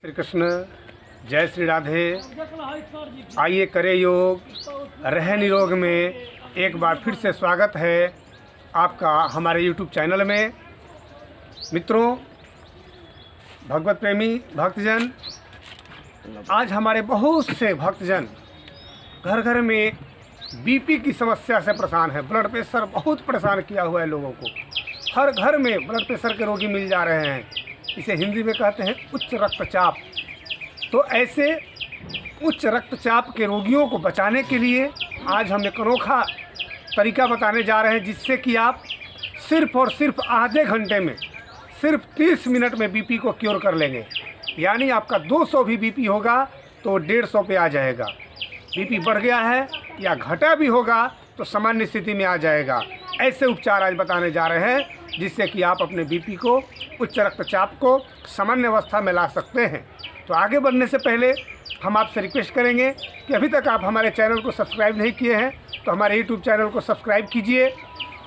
श्री कृष्ण, जय श्री राधे। आइए करें योग, रहे निरोग में एक बार फिर से स्वागत है आपका हमारे YouTube चैनल में। मित्रों, भगवत प्रेमी भक्तजन, आज हमारे बहुत से भक्तजन घर घर में बीपी की समस्या से परेशान है। ब्लड प्रेशर बहुत परेशान किया हुआ है लोगों को। हर घर में ब्लड प्रेशर के रोगी मिल जा रहे हैं। इसे हिंदी में कहते हैं उच्च रक्तचाप। तो ऐसे उच्च रक्तचाप के रोगियों को बचाने के लिए आज हम एक अनोखा तरीका बताने जा रहे हैं, जिससे कि आप सिर्फ और सिर्फ आधे घंटे में, सिर्फ 30 मिनट में बीपी को क्योर कर लेंगे। यानी आपका 200 भी बीपी होगा तो 150 पे आ जाएगा। बीपी बढ़ गया है या घटा भी होगा तो सामान्य स्थिति में आ जाएगा। ऐसे उपचार आज बताने जा रहे हैं, जिससे कि आप अपने बीपी को, उच्च रक्तचाप को सामान्य अवस्था में ला सकते हैं। तो आगे बढ़ने से पहले हम आपसे रिक्वेस्ट करेंगे कि अभी तक आप हमारे चैनल को सब्सक्राइब नहीं किए हैं तो हमारे YouTube चैनल को सब्सक्राइब कीजिए।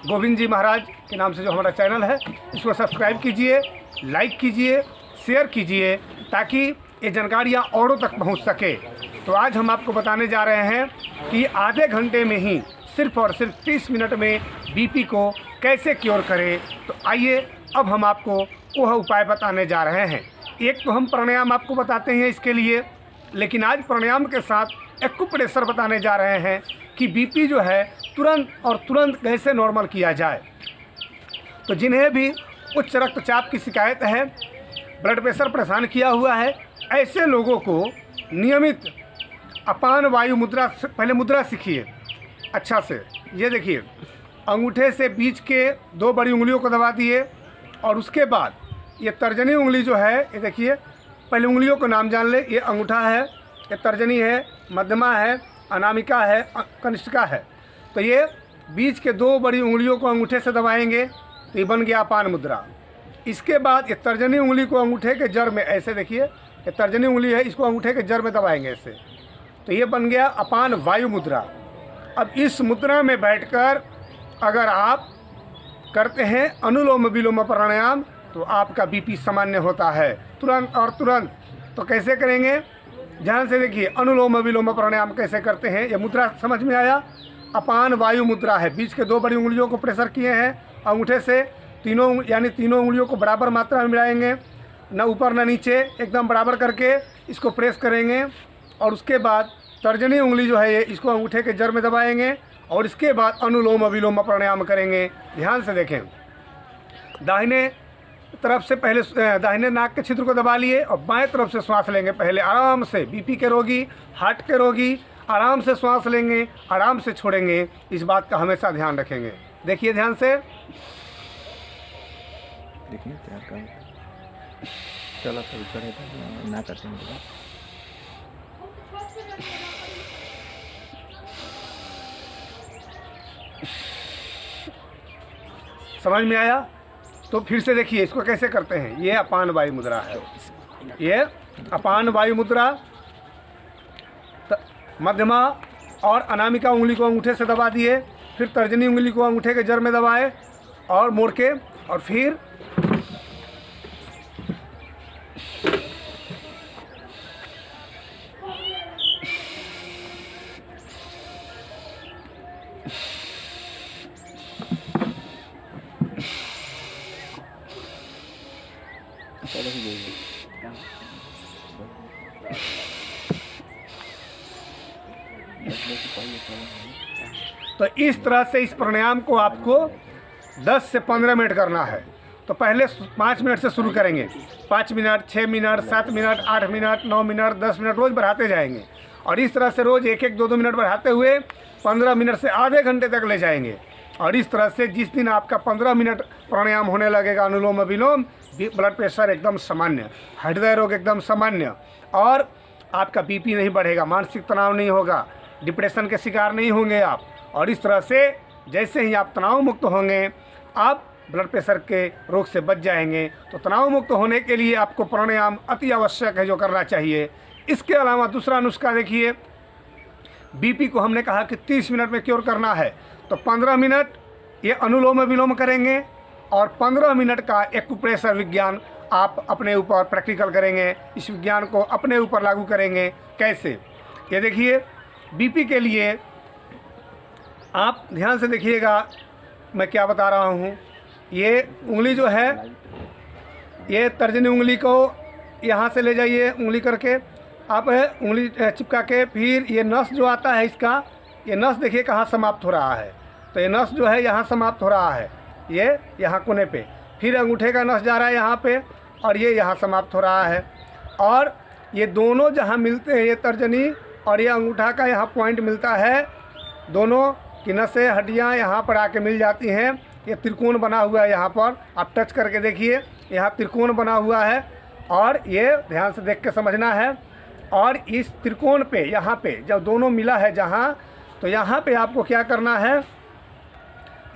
गोविंद जी महाराज के नाम से जो हमारा चैनल है, इसको सब्सक्राइब कीजिए, लाइक कीजिए, शेयर कीजिए, ताकि ये जानकारियाँ औरों तक पहुँच सके। तो आज हम आपको बताने जा रहे हैं कि आधे घंटे में ही सिर्फ और सिर्फ 30 मिनट में बीपी को कैसे क्योर करें। तो आइए अब हम आपको वह उपाय बताने जा रहे हैं। एक तो हम प्राणायाम आपको बताते हैं इसके लिए, लेकिन आज प्राणायाम के साथ एक्यूप्रेशर बताने जा रहे हैं कि बीपी जो है तुरंत कैसे नॉर्मल किया जाए। तो जिन्हें भी उच्च रक्तचाप की शिकायत है, ब्लड प्रेशर परेशान किया हुआ है, ऐसे लोगों को नियमित अपान वायु मुद्रा, पहले मुद्रा सीखिए अच्छा से। ये देखिए, अंगूठे से बीच के 2 बड़ी उंगलियों को दबा दिए और उसके बाद ये तर्जनी उंगली जो है, ये देखिए, पहले उंगलियों को नाम जान ले। ये अंगूठा है, ये तर्जनी है, मध्यमा है, अनामिका है, कनिष्ठिका है। तो ये बीच के 2 बड़ी उंगलियों को अंगूठे से दबाएंगे तो ये बन गया अपान मुद्रा। इसके बाद ये तर्जनी उंगली को अंगूठे के जड़ में, ऐसे देखिए, ये तर्जनी उंगली है, इसको अंगूठे के जड़ में दबाएंगे ऐसे, तो ये बन गया अपान वायु मुद्रा। अब इस मुद्रा में बैठकर अगर आप करते हैं अनुलोम विलोम प्राणायाम तो आपका बीपी सामान्य होता है तुरंत। तो कैसे करेंगे, ध्यान से देखिए। अनुलोम विलोम प्राणायाम कैसे करते हैं, ये मुद्रा समझ में आया। अपान वायु मुद्रा है, बीच के 2 बड़ी उंगलियों को प्रेशर किए हैं अंगूठे से, तीनों उंगलियों को बराबर मात्रा में मिलाएंगे, न ऊपर न नीचे, एकदम बराबर करके इसको प्रेस करेंगे। और उसके बाद तर्जनी उंगली जो है ये, इसको अंगूठे के जड़ में दबाएंगे और इसके बाद अनुलोम विलोम प्राणायाम करेंगे। ध्यान से देखें, दाहिने तरफ से पहले दाहिने नाक के छिद्र को दबा लिए और बाएं तरफ से श्वास लेंगे पहले आराम से। बीपी के रोगी, हार्ट के रोगी आराम से श्वास लेंगे, आराम से छोड़ेंगे। इस बात का हमेशा ध्यान रखेंगे। देखिए ध्यान से, देखिए क्या काम चला तो ना करते हैं। समझ में आया? तो फिर से देखिए इसको कैसे करते हैं। ये अपान वायु मुद्रा है, ये अपान वायु मुद्रा। मध्यमा और अनामिका उंगली को अंगूठे से दबा दिए, फिर तर्जनी उंगली को अंगूठे के जड़ में दबाए और मोड़ के, और फिर तो इस तरह से इस प्राणायाम को आपको 10 से 15 मिनट करना है। तो पहले 5 मिनट से शुरू करेंगे, 5 minute, 6 minute, 7 minute, 8 minute, 9 minute, 10 minute, रोज़ बढ़ाते जाएंगे। और इस तरह से रोज़ 1-1, 2-2 मिनट बढ़ाते हुए 15 मिनट से आधे घंटे तक ले जाएंगे। और इस तरह से जिस दिन आपका 15 मिनट प्राणायाम होने लगेगा अनुलोम विलोम, ब्लड प्रेशर एकदम सामान्य, हृदय रोग एकदम सामान्य, और आपका बीपी नहीं बढ़ेगा, मानसिक तनाव नहीं होगा, डिप्रेशन के शिकार नहीं होंगे आप। और इस तरह से जैसे ही आप तनाव मुक्त होंगे, आप ब्लड प्रेशर के रोग से बच जाएंगे। तो तनाव मुक्त होने के लिए आपको प्राणायाम अति आवश्यक है, जो करना चाहिए। इसके अलावा दूसरा नुस्खा देखिए, बीपी को हमने कहा कि 30 मिनट में क्योर करना है, तो 15 मिनट ये अनुलोम विलोम करेंगे और 15 मिनट का एक्यूप्रेशर विज्ञान आप अपने ऊपर प्रैक्टिकल करेंगे, इस विज्ञान को अपने ऊपर लागू करेंगे। कैसे? ये देखिए, बीपी के लिए आप ध्यान से देखिएगा मैं क्या बता रहा हूँ। ये उंगली जो है, ये तर्जनी उंगली को यहाँ से ले जाइए, उंगली करके आप उंगली चिपका के, फिर ये नस जो आता है इसका, ये नस देखिए कहाँ समाप्त हो रहा है। तो ये नस जो है यहाँ समाप्त हो रहा है, ये यहाँ कोने पे। फिर अंगूठे का नस जा रहा है यहाँ पे, और ये यहाँ समाप्त हो रहा है। और ये दोनों जहाँ मिलते हैं, ये तर्जनी और ये अंगूठा का यहाँ पॉइंट मिलता है, दोनों की नसें हड्डियाँ यहाँ पर आके मिल जाती हैं। ये त्रिकोण बना हुआ है यहाँ पर, आप टच करके देखिए, यहाँ त्रिकोण बना हुआ है। और ये ध्यान से देख के समझना है। और इस त्रिकोण पे, यहाँ पे जब दोनों मिला है जहाँ, तो यहाँ पे आपको क्या करना है,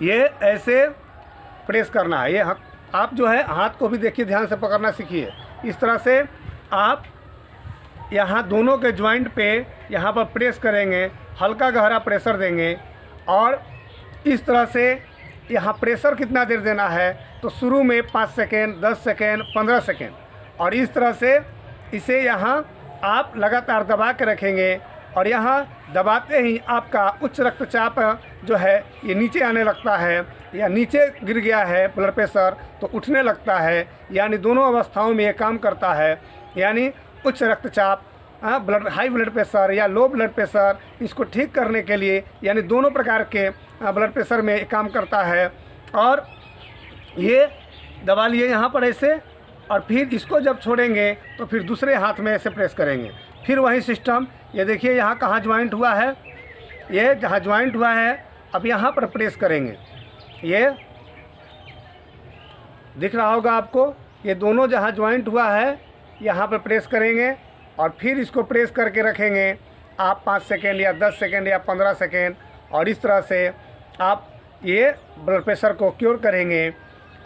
ये ऐसे प्रेस करना है। ये आप जो है हाथ को भी देखिए, ध्यान से पकड़ना सीखिए। इस तरह से आप यहाँ दोनों के जॉइंट पे यहाँ पर प्रेस करेंगे, हल्का गहरा प्रेशर देंगे। और इस तरह से यहाँ प्रेशर कितना देर देना है, तो शुरू में 5 सेकेंड, 10 सेकेंड, 15 सेकेंड, और इस तरह से इसे यहाँ आप लगातार दबा के रखेंगे। और यहाँ दबाते ही आपका उच्च रक्तचाप जो है ये नीचे आने लगता है, या नीचे गिर गया है ब्लड प्रेशर तो उठने लगता है। यानी दोनों अवस्थाओं में ये काम करता है। यानी उच्च रक्तचाप, हाई ब्लड प्रेशर या लो ब्लड प्रेशर, इसको ठीक करने के लिए यानी दोनों प्रकार के ब्लड प्रेशर में काम करता है। और ये दबा लिए यहाँ पर ऐसे, और फिर इसको जब छोड़ेंगे तो फिर दूसरे हाथ में ऐसे प्रेस करेंगे। फिर वही सिस्टम, ये देखिए यहाँ कहाँ ज्वाइंट हुआ है, ये जहाँ ज्वाइंट हुआ है अब यहाँ पर प्रेस करेंगे। ये दिख रहा होगा आपको, ये दोनों जहाँ ज्वाइंट हुआ है यहाँ पर प्रेस करेंगे। और फिर इसको प्रेस करके रखेंगे आप 5 सेकेंड या 10 सेकेंड या 15 सेकेंड। और इस तरह से आप ये ब्लड प्रेशर को क्योर करेंगे।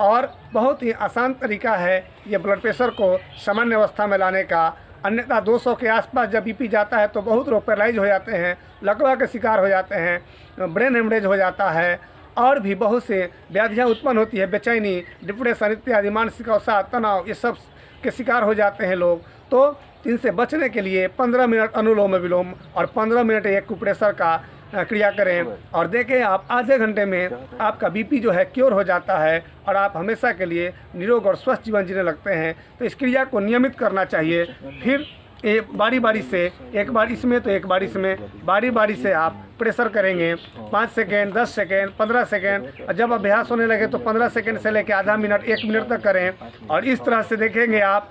और बहुत ही आसान तरीका है ये ब्लड प्रेशर को सामान्य अवस्था में लाने का। अन्यथा 200 के आसपास जब बीपी जाता है तो बहुत लोग पैरालाइज हो जाते हैं, लकवा के शिकार हो जाते हैं, ब्रेन हेमरेज हो जाता है, और भी बहुत से व्याधियाँ उत्पन्न होती है, बेचैनी, डिप्रेशन इत्यादि, मानसिक अवसाद, तनाव, ये सब के शिकार हो जाते हैं लोग। तो इनसे बचने के लिए 15 मिनट अनुलोम विलोम और 15 मिनट एक्यूप्रेशर का क्रिया करें, और देखें आप आधे घंटे में आपका बीपी जो है क्योर हो जाता है, और आप हमेशा के लिए निरोग और स्वस्थ जीवन जीने लगते हैं। तो इस क्रिया को नियमित करना चाहिए। फिर बारी बारी से, एक बार इसमें तो एक बार इसमें, बारी बारी से आप प्रेशर करेंगे 5 सेकेंड, 10 सेकेंड, 15 सेकेंड, और जब अभ्यास होने लगे तो 15 सेकेंड से लेकर आधा मिनट, 1 मिनट तक करें। और इस तरह से देखेंगे आप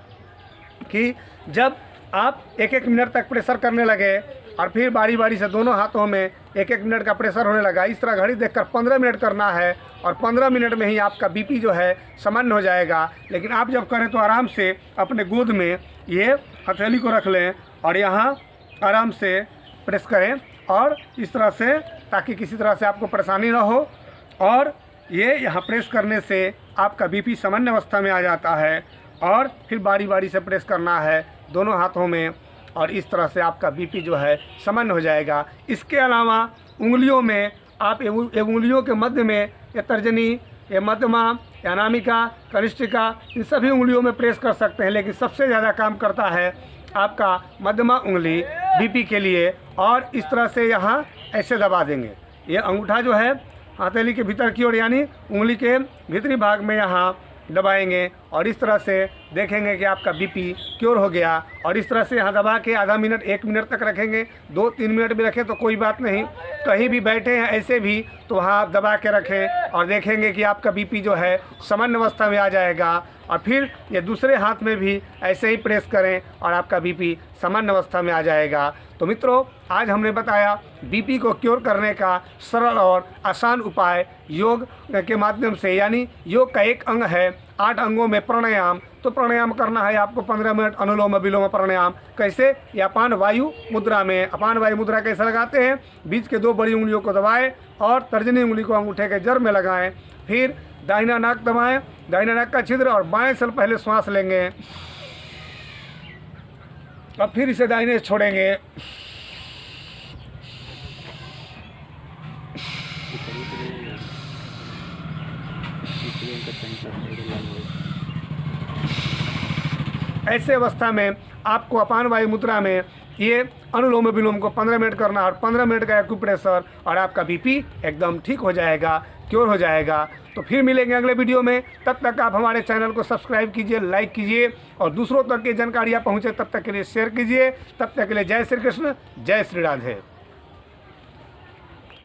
कि जब आप 1-1 मिनट तक प्रेशर करने लगे, और फिर बारी बारी से दोनों हाथों में 1-1 मिनट का प्रेशर होने लगा, इस तरह घड़ी देखकर 15 मिनट करना है। और 15 मिनट में ही आपका बीपी जो है सामान्य हो जाएगा। लेकिन आप जब करें तो आराम से अपने गोद में ये हथेली को रख लें, और यहाँ आराम से प्रेस करें, और इस तरह से, ताकि किसी तरह से आपको परेशानी ना हो। और ये यहाँ प्रेस करने से आपका बीपी सामान्य अवस्था में आ जाता है। और फिर बारी बारी से प्रेस करना है दोनों हाथों में, और इस तरह से आपका बीपी जो है सामान्य हो जाएगा। इसके अलावा उंगलियों में आप उंगलियों के मध्य में ये तर्जनी, ये मध्यमा, या अनामिका, कनिष्ठिका, इन सभी उंगलियों में प्रेस कर सकते हैं। लेकिन सबसे ज़्यादा काम करता है आपका मध्यमा उंगली बीपी के लिए। और इस तरह से यहाँ ऐसे दबा देंगे। ये अंगूठा जो है हथेली के भीतर की ओर यानी उंगली के भीतरी भाग में यहाँ दबाएंगे, और इस तरह से देखेंगे कि आपका बीपी क्योर हो गया। और इस तरह से यहाँ दबा के आधा मिनट, 1 मिनट तक रखेंगे। 2-3 मिनट भी रखें तो कोई बात नहीं, कहीं भी बैठे हैं ऐसे भी तो वहाँ आप दबा के रखें, और देखेंगे कि आपका बीपी जो है सामान्य अवस्था में आ जाएगा। और फिर ये दूसरे हाथ में भी ऐसे ही प्रेस करें, और आपका बीपी सामान्य अवस्था में आ जाएगा। तो मित्रों, आज हमने बताया बीपी को क्योर करने का सरल और आसान उपाय योग के माध्यम से। यानी योग का एक अंग है 8 अंगों में प्राणायाम। तो प्राणायाम करना है आपको 15 मिनट अनुलोम विलोम प्राणायाम। कैसे? या अपान वायु मुद्रा में। अपान वायु मुद्रा कैसे लगाते हैं? बीच के 2 बड़ी उंगलियों को दबाएं और तर्जनी उंगली को अंगूठे के जड़ में लगाएं। फिर दाहिना नाक दबाएं, दाहिना नाक का छिद्र, और बाएं से पहले श्वास लेंगे, और फिर इसे दाहिने से छोड़ेंगे। ऐसे अवस्था में आपको अपान वायु मुद्रा में ये अनुलोम विलोम को 15 मिनट करना और 15 मिनट का एक्यूप्रेशर और आपका बीपी एकदम ठीक हो जाएगा, क्योर हो जाएगा। तो फिर मिलेंगे अगले वीडियो में। तब तक आप हमारे चैनल को सब्सक्राइब कीजिए, लाइक कीजिए और दूसरों तक ये जानकारियाँ पहुँचे तब तक के लिए शेयर कीजिए। तब तक के लिए जय श्री कृष्ण, जय श्री राधे।